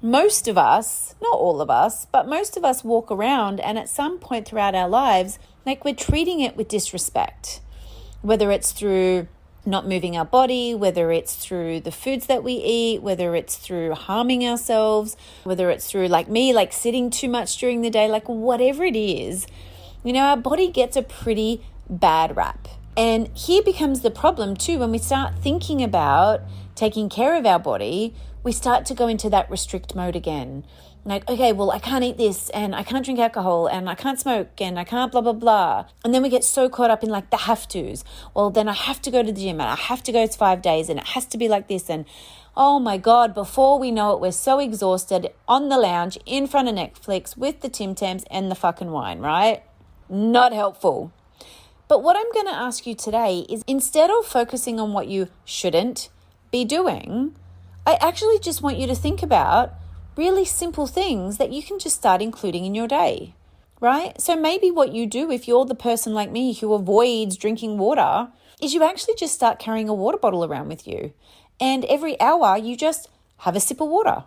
most of us, not all of us, but most of us walk around and at some point throughout our lives, like we're treating it with disrespect, whether it's through not moving our body, whether it's through the foods that we eat, whether it's through harming ourselves, whether it's through like me, like sitting too much during the day, like whatever it is, our body gets a pretty bad rap. And here becomes the problem too, when we start thinking about taking care of our body, we start to go into that restrict mode again. Like, okay, well, I can't eat this and I can't drink alcohol and I can't smoke and I can't blah, blah, blah. And then we get so caught up in like the have tos. Well, then I have to go to the gym and I have to go 5 days and it has to be like this. And oh my God, before we know it, we're so exhausted on the lounge in front of Netflix with the Tim Tams and the fucking wine, right? Not helpful. But what I'm going to ask you today is instead of focusing on what you shouldn't be doing, I actually just want you to think about really simple things that you can just start including in your day, right? So maybe what you do if you're the person like me who avoids drinking water is you actually just start carrying a water bottle around with you. And every hour you just have a sip of water.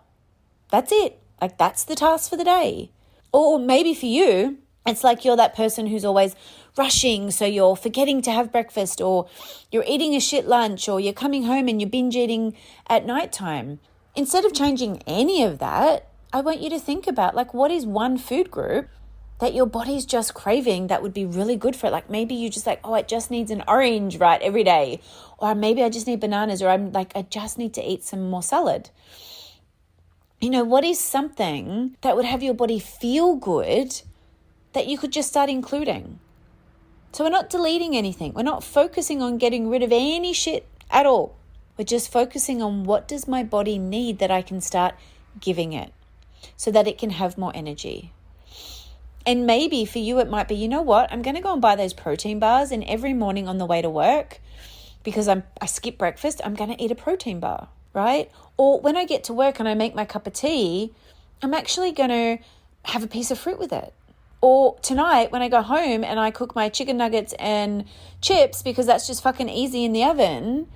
That's it. Like that's the task for the day. Or maybe for you, it's like you're that person who's always rushing, so you're forgetting to have breakfast, or you're eating a shit lunch, or you're coming home and you're binge eating at nighttime. Instead of changing any of that, I want you to think about like what is one food group that your body's just craving that would be really good for it. Like maybe you just like, oh, it just needs an orange, right, every day. Or maybe I just need bananas, or I'm like, I just need to eat some more salad. What is something that would have your body feel good that you could just start including? So we're not deleting anything. We're not focusing on getting rid of any shit at all. We're just focusing on what does my body need that I can start giving it so that it can have more energy. And maybe for you, it might be, you know what? I'm going to go and buy those protein bars, and every morning on the way to work, because I skip breakfast, I'm going to eat a protein bar, right? Or when I get to work and I make my cup of tea, I'm actually going to have a piece of fruit with it. Or tonight when I go home and I cook my chicken nuggets and chips because that's just fucking easy in the oven,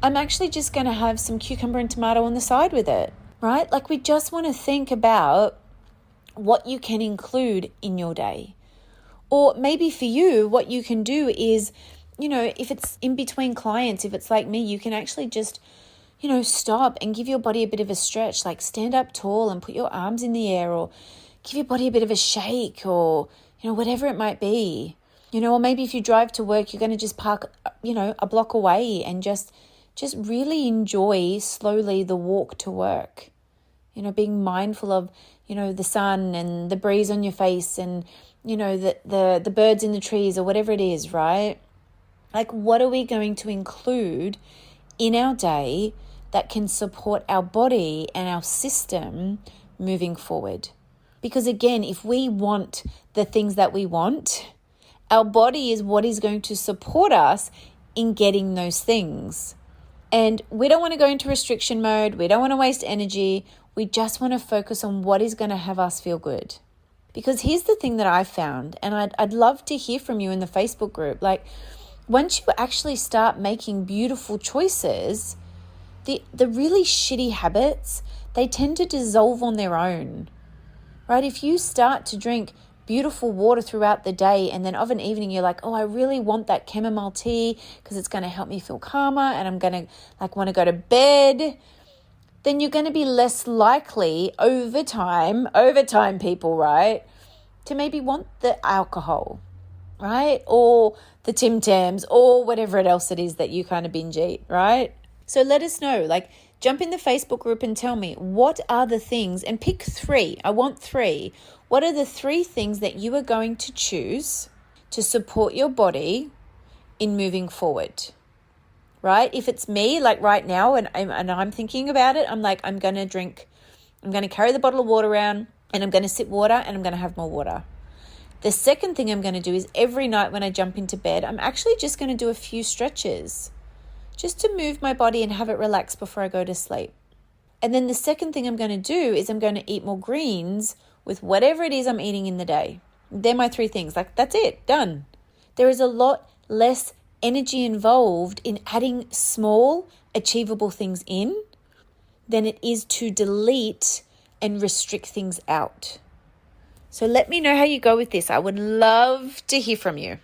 I'm actually just going to have some cucumber and tomato on the side with it, right? Like we just want to think about what you can include in your day. Or maybe for you, what you can do is, if it's in between clients, if it's like me, you can actually just, stop and give your body a bit of a stretch, like stand up tall and put your arms in the air, or give your body a bit of a shake, or, whatever it might be. Or maybe if you drive to work, you're going to just park, a block away and just really enjoy slowly the walk to work. Being mindful of, the sun and the breeze on your face and, the birds in the trees or whatever it is, right? Like, what are we going to include in our day that can support our body and our system moving forward? Because again, if we want the things that we want, our body is what is going to support us in getting those things. And we don't want to go into restriction mode. We don't want to waste energy. We just want to focus on what is going to have us feel good. Because here's the thing that I found, and I'd love to hear from you in the Facebook group. Like, once you actually start making beautiful choices, the really shitty habits, they tend to dissolve on their own. Right? If you start to drink beautiful water throughout the day and then of an evening you're like, oh, I really want that chamomile tea because it's going to help me feel calmer and I'm going to want to go to bed, then you're going to be less likely over time people, right, to maybe want the alcohol, right? Or the Tim Tams or whatever else it is that you kind of binge eat, right? So let us know, like, jump in the Facebook group and tell me what are the things, and pick 3. I want 3. What are the 3 things that you are going to choose to support your body in moving forward? Right? If it's me, like right now, and I'm thinking about it, I'm like, I'm going to carry the bottle of water around and I'm going to sip water and I'm going to have more water. The second thing I'm going to do is every night when I jump into bed, I'm actually just going to do a few stretches just to move my body and have it relax before I go to sleep. And then the second thing I'm going to do is I'm going to eat more greens with whatever it is I'm eating in the day. They're my 3 things. Like, that's it, done. There is a lot less energy involved in adding small, achievable things in than it is to delete and restrict things out. So let me know how you go with this. I would love to hear from you.